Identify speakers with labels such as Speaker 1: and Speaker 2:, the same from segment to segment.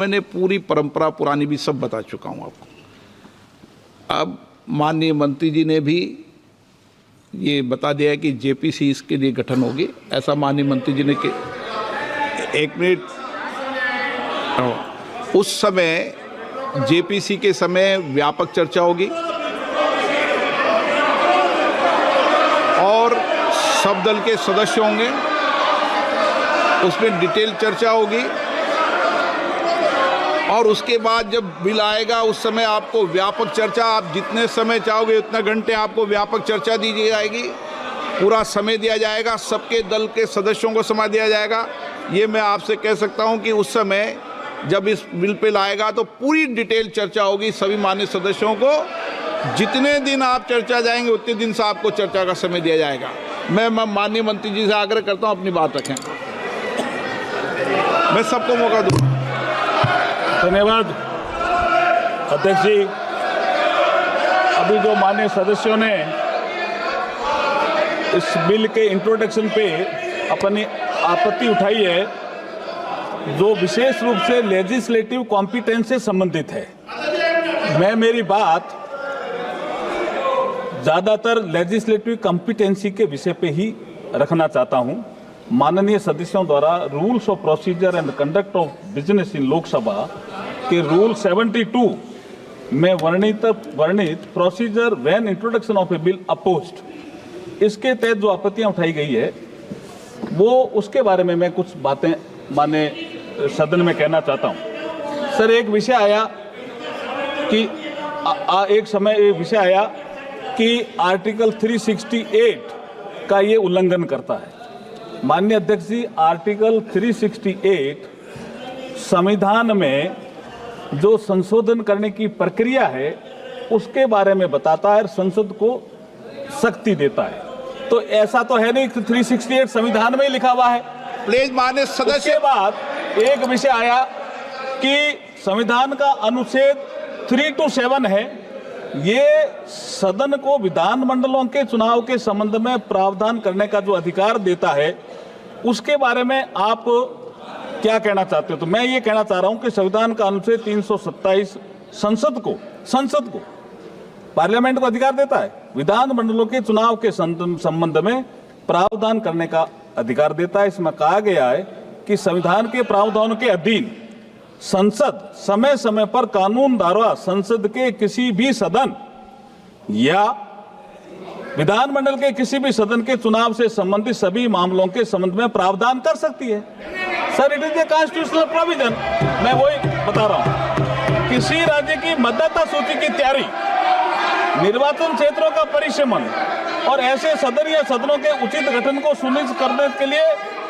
Speaker 1: मैंने पूरी परंपरा पुरानी भी सब बता चुका हूं आपको। अब माननीय मंत्री जी ने भी ये बता दिया है कि जेपीसी इसके लिए गठन होगी। ऐसा माननीय मंत्री जी ने कि एक मिनट, उस समय जेपीसी के समय व्यापक चर्चा होगी और सब दल के सदस्य होंगे, उसमें डिटेल चर्चा होगी और उसके बाद जब बिल आएगा उस समय आपको व्यापक चर्चा, आप जितने समय चाहोगे उतना घंटे आपको व्यापक चर्चा दी जाएगी, पूरा समय दिया जाएगा, सबके दल के सदस्यों को समय दिया जाएगा। ये मैं आपसे कह सकता हूं कि उस समय जब इस बिल पे लाएगा तो पूरी डिटेल चर्चा होगी सभी माननीय सदस्यों को। जितने दिन आप चर्चा जाएंगे उतने दिन से आपको चर्चा का समय दिया जाएगा। मैं माननीय मंत्री जी से आग्रह करता हूं अपनी बात रखें, मैं सबको मौका दूँ।
Speaker 2: धन्यवाद अध्यक्ष जी। अभी जो माननीय सदस्यों ने इस बिल के इंट्रोडक्शन पे अपनी आपत्ति उठाई है, जो विशेष रूप से लेजिस्लेटिव कॉम्पिटेंस से संबंधित है, मैं मेरी बात ज़्यादातर लेजिस्लेटिव कॉम्पिटेंसी के विषय पे ही रखना चाहता हूं। माननीय सदस्यों द्वारा rules of procedure and conduct of business in Lok Sabha के रूल 72 में वर्णित procedure when introduction of A bill opposed, इसके तहत जो आपत्तियां उठाई गई है वो उसके बारे में मैं कुछ बातें माननीय सदन में कहना चाहता हूं। सर, एक विषय आया कि एक समय ये विषय आया कि आर्टिकल 368 का ये उल्लंघन करता है। माननीय अध्यक्ष जी, आर्टिकल 368 संविधान में जो संशोधन करने की प्रक्रिया है उसके बारे में बताता है, संसद को शक्ति देता है। तो ऐसा तो है नहीं कि 368 संविधान में ही लिखा हुआ है।
Speaker 1: प्लीज माननीय सदस्य।
Speaker 2: के बाद एक विषय आया कि संविधान का अनुच्छेद 3 to 7 है, ये सदन को विधानमंडलों के चुनाव के संबंध में प्रावधान करने का जो अधिकार देता है, उसके बारे में आप क्या कहना चाहते हो? तो मैं ये कहना चाह रहा हूं कि संविधान का अनुच्छेद 327 संसद को पार्लियामेंट को अधिकार देता है, विधानमंडलों के चुनाव के संबंध में प्रावधान करने का अधिकार देता है। इसमें कहा गया है कि संविधान के प्रावधानों के अधीन संसद समय समय पर कानून द्वारा संसद के किसी भी सदन या विधानमंडल के किसी भी सदन के चुनाव से संबंधित सभी मामलों के संबंध में प्रावधान कर सकती है। Sir, it is a constitutional provision. मैं वही बता रहा हूं। किसी राज्य की मतदाता सूची की तैयारी, निर्वाचन क्षेत्रों का परिसीमन और ऐसे सदन या सदनों के उचित गठन को सुनिश्चित करने के लिए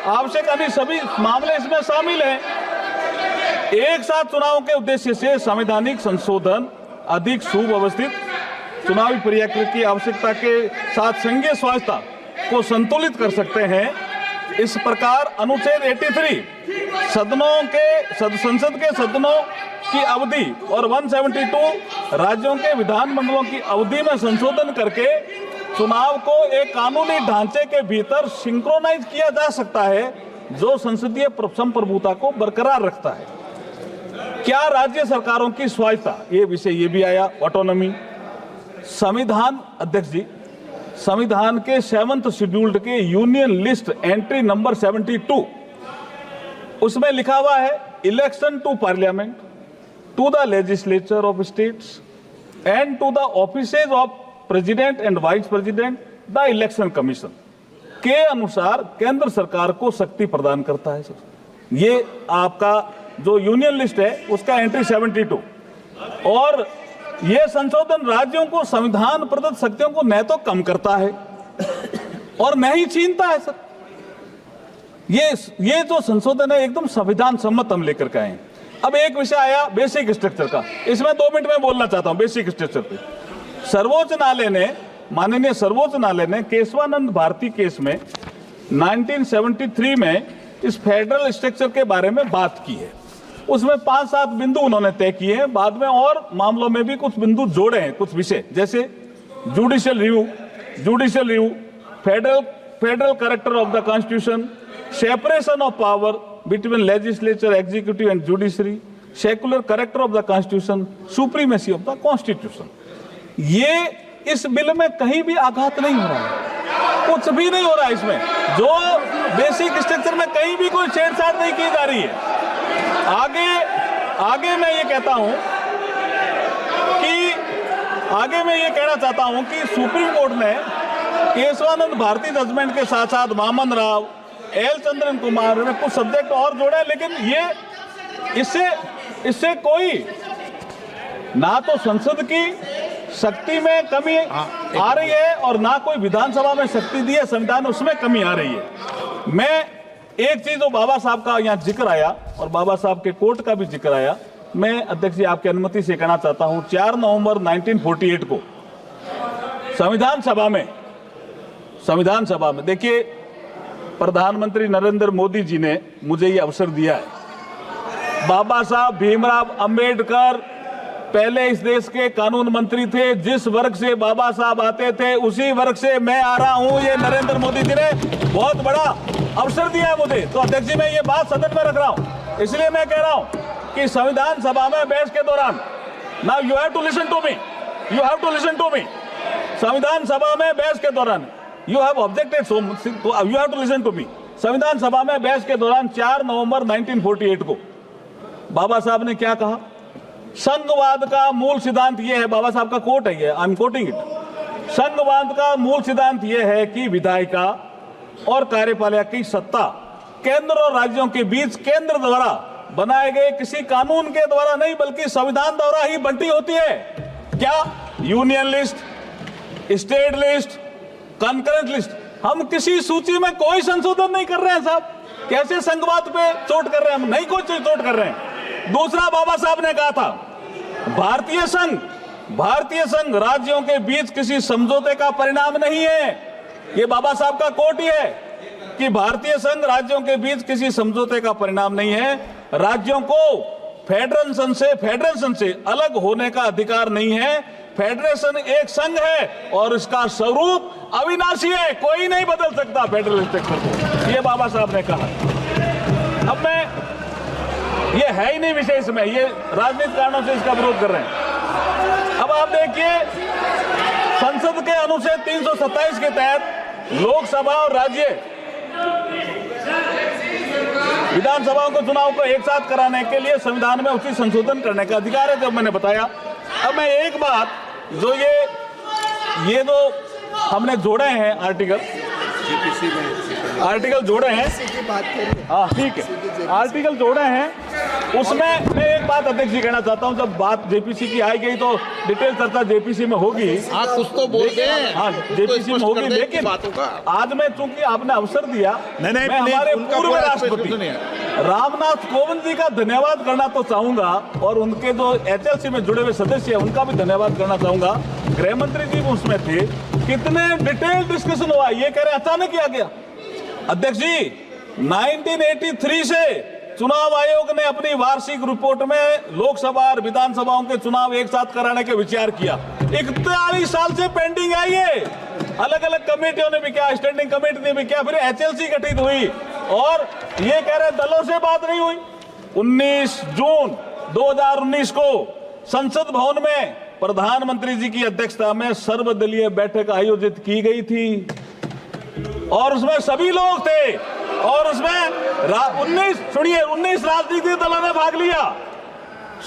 Speaker 2: आवश्यक अन्य सभी मामले इसमें शामिल हैं। एक साथ चुनाव के उद्देश्य से संवैधानिक संशोधन अधिक सुव्यवस्थित चुनावी प्रक्रिया की आवश्यकता के साथ संघीय स्वायत्तता को संतुलित कर सकते हैं। इस प्रकार अनुच्छेद 83 संसद के सदनों की अवधि और 172 राज्यों के विधानमंडलों की अवधि में संशोधन करके चुनाव को एक कानूनी ढांचे के भीतर सिंक्रोनाइज किया जा सकता है, जो संसदीय संप्रभुता को बरकरार रखता है। क्या राज्य सरकारों की स्वायत्तता, ये विषय ये भी आया, ऑटोनॉमी। संविधान अध्यक्ष जी, संविधान के 7th शेड्यूल्ड के यूनियन लिस्ट एंट्री नंबर 72, उसमें लिखा हुआ है election to parliament, to the legislature of states and to the offices of president and vice president the election commission के अनुसार केंद्र सरकार को शक्ति प्रदान करता है। ये आपका जो यूनियन लिस्ट है उसका एंट्री 72, और यह संशोधन राज्यों को संविधान प्रदत्त शक्तियों को न तो कम करता है और न ही छीनता है। सर, ये जो संशोधन है एकदम संविधान सम्मत हम लेकर के आए। अब एक विषय आया बेसिक स्ट्रक्चर का, इसमें 2 मिनट में बोलना चाहता हूं। बेसिक स्ट्रक्चर पे सर्वोच्च न्यायालय ने, माननीय सर्वोच्च न्यायालय ने केशवानंद भारती केस में 1973 में इस फेडरल स्ट्रक्चर के बारे में बात की है। उसमें 5-7 बिंदु उन्होंने तय किए हैं, बाद में और मामलों में भी कुछ बिंदु जोड़े हैं, कुछ विषय जैसे judicial review, federal character of the constitution, separation of power between legislature, executive and judiciary, secular character of the constitution, supremacy of the constitution. ये इस बिल में कहीं भी आघात नहीं हो रहा है, कुछ भी नहीं हो रहा है इसमें। जो बेसिक स्ट्रक्चर में कहीं भी कोई छेड़छाड़ नहीं की जा रही है। आगे मैं ये कहता हूं कि सुप्रीम कोर्ट ने केशवानंद भारती जजमेंट के साथ साथ वामन राव, एल चंद्रन कुमार ने कुछ सब्जेक्ट और जोड़े, लेकिन ये इससे कोई ना तो संसद की शक्ति में कमी आ रही है और ना कोई विधानसभा में शक्ति दी है संविधान, उसमें कमी आ रही है। मैं एक चीज, जो बाबा साहब का यहाँ जिक्र आया और बाबा साहब के कोर्ट का भी जिक्र आया, मैं अध्यक्ष जी आपकी अनुमति से कहना चाहता हूं, 4 नवंबर 1948 को संविधान सभा में देखिए, प्रधानमंत्री नरेंद्र मोदी जी ने मुझे ये अवसर दिया है। बाबा साहब भीमराव अंबेडकर पहले इस देश के कानून मंत्री थे। जिस वर्ग से बाबा साहब आते थे उसी वर्ग से मैं आ रहा हूं। ये नरेंद्र मोदी जी ने बहुत बड़ा अवसर दिया है मुझे। तो अध्यक्ष जी, मैं ये बात सदन में रख रहा हूं, इसलिए मैं कह रहा हूं कि संविधान सभा में बहस के दौरान, now you have to listen to me, संविधान सभा में बहस के दौरान you have objected, so you have to listen to me. संविधान सभा में बहस के दौरान 4 नवंबर 1948 को बाबा साहब ने क्या कहा? संघवाद का मूल सिद्धांत यह है, बाबा साहब का कोट है ये, आई एम कोटिंग इट। संघवाद का मूल सिद्धांत यह है कि विधायिका और कार्यपालिका की सत्ता केंद्र और राज्यों के बीच केंद्र द्वारा बनाए गए किसी कानून के द्वारा नहीं, बल्कि संविधान द्वारा ही बंटी होती है। क्या? Union list, state list, concurrent list. हम किसी सूची में कोई संशोधन नहीं कर रहे हैं साहब। कैसे संघवाद पे चोट कर रहे हैं? हम नहीं कोई चोट कर रहे हैं। दूसरा, बाबा साहब ने कहा था भारतीय संघ राज्यों के बीच किसी समझौते का परिणाम नहीं है। ये बाबा साहब का कोट ही है कि भारतीय संघ राज्यों के बीच किसी समझौते का परिणाम नहीं है। राज्यों को फेडरेशन से अलग होने का अधिकार नहीं है। फेडरेशन एक संघ है और इसका स्वरूप अविनाशी है, कोई नहीं बदल सकता फेडरल स्ट्रक्चर को, ये बाबा साहब ने कहा। अब ये है ही नहीं विषय इसमें, ये राजनीतिक कारणों से इसका विरोध कर रहे हैं। अब आप देखिए, संसद के अनुच्छेद 327 के तहत लोकसभा और राज्य विधानसभाओं के चुनाव को एक साथ कराने के लिए संविधान में उचित संशोधन करने का अधिकार है, जो मैंने बताया। अब मैं एक बात, जो ये जो हमने जोड़े हैं आर्टिकल जोड़े हैं, हाँ ठीक है, आर्टिकल जोड़े हैं, उसमें मैं एक बात अध्यक्ष जी कहना चाहता हूं। जब बात जेपीसी की आई गई तो डिटेल चर्चा जेपीसी में होगी,
Speaker 1: कुछ तो बोलते हैं,
Speaker 2: हाँ जेपीसी में होगी, लेकिन आज मैं चूंकि आपने अवसर दिया, मैं हमारे पूर्व राष्ट्रपति रामनाथ कोविंद जी का धन्यवाद करना तो चाहूंगा, और उनके जो एचएलसी में जुड़े हुए सदस्य हैं उनका भी धन्यवाद करना चाहूंगा। गृह मंत्री जी भी उसमें थे। कितने डिटेल डिस्कशन हुआ, ये कह रहे अचानक ही आ गया। अध्यक्ष जी, 1983 से चुनाव आयोग ने अपनी वार्षिक रिपोर्ट में लोकसभा और विधानसभाओं के चुनाव एक साथ कराने के विचार किया। 41 साल से पेंडिंग है ये। अलग अलग कमेटियों ने भी किया, स्टैंडिंग कमेटी ने भी किया, फिर एचएलसी गठित हुई, और ये कह रहे दलों से बात नहीं हुई। 19 जून 2019 को संसद भवन में प्रधानमंत्री जी की अध्यक्षता में सर्वदलीय बैठक आयोजित की गई थी, और उसमें सभी लोग थे, और उसमें 19 राजनीतिक दलों ने भाग लिया।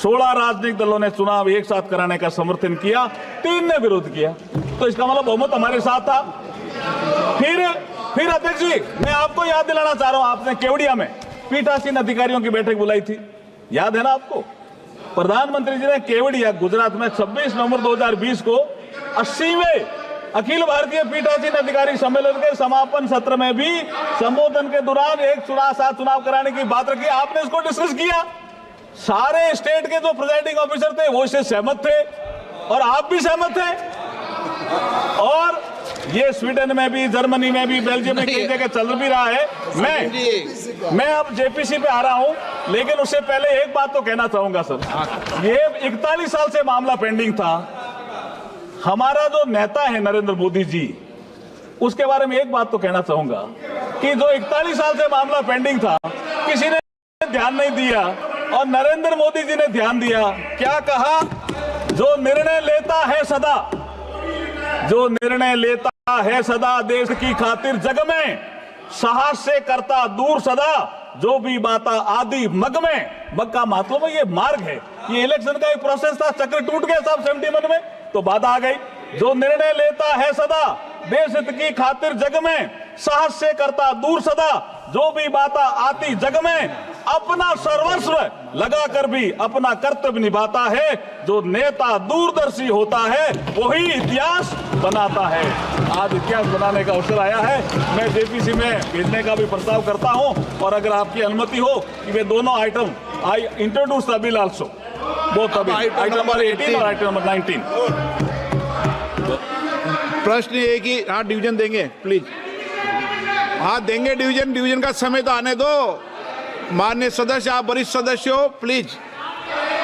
Speaker 2: 16 राजनीतिक दलों ने चुनाव एक साथ कराने का समर्थन किया, 3 ने विरोध किया। तो इसका मतलब बहुमत हमारे साथ था। फिर अध्यक्ष जी, मैं आपको याद दिलाना चाह रहा हूं, आपने केवड़िया में पीठासीन अधिकारियों की बैठक बुलाई थी, याद है ना आपको? प्रधानमंत्री जी ने केवड़िया गुजरात में 26 नवंबर 2020 को 80वें अखिल भारतीय पीठासीन अधिकारी सम्मेलन के समापन सत्र में भी संबोधन के दौरान एक चुनाव कराने की बात रखी। आपने इसको डिस्कस किया, सारे स्टेट के जो प्रिजाइडिंग ऑफिसर थे वो इससे सहमत थे, और आप भी सहमत थे, और ये स्वीडन में भी, जर्मनी में भी, बेल्जियम में कई जगह चल भी रहा है। मैं अब जेपीसी पे आ रहा हूं, लेकिन उससे पहले एक बात तो कहना चाहूंगा सर। ये 41 साल से मामला पेंडिंग था। हमारा जो नेता है नरेंद्र मोदी जी, उसके बारे में एक बात तो कहना चाहूंगा कि जो 41 साल से मामला पेंडिंग था, किसी ने ध्यान नहीं दिया, और नरेंद्र मोदी जी ने ध्यान दिया, क्या कहा? जो निर्णय लेता है सदा, जो निर्णय लेता है सदा देश की खातिर जग में, साहस से करता दूर सदा, जो भी बाता आदि मग में। मग का मतलब है ये मार्ग है, ये इलेक्शन का एक प्रोसेस था, चक्र टूट गया साहब 71 में, तो बाधा आ गई। जो निर्णय लेता है सदा देश हित की खातिर जग में, साहस से करता दूर सदा, जो भी बाता आती जग में, अपना सर्वस्व लगा कर भी अपना कर्तव्य निभाता है। जो नेता दूरदर्शी होता है वही इतिहास बनाता है। आज इतिहास बनाने का अवसर आया है, मैं जेपीसी में भेजने का भी प्रस्ताव करता हूं, और अगर आपकी अनुमति हो कि वे दोनों item I introduce the bill also, both item number 18 और आइटम नंबर 19।
Speaker 1: प्रश्न ये है कि हाँ डिवीजन देंगे प्लीज, हाँ देंगे डिवीजन, डिवीजन का समय तो आने दो। माननीय सदस्य, आप वरिष्ठ सदस्य हो, प्लीज।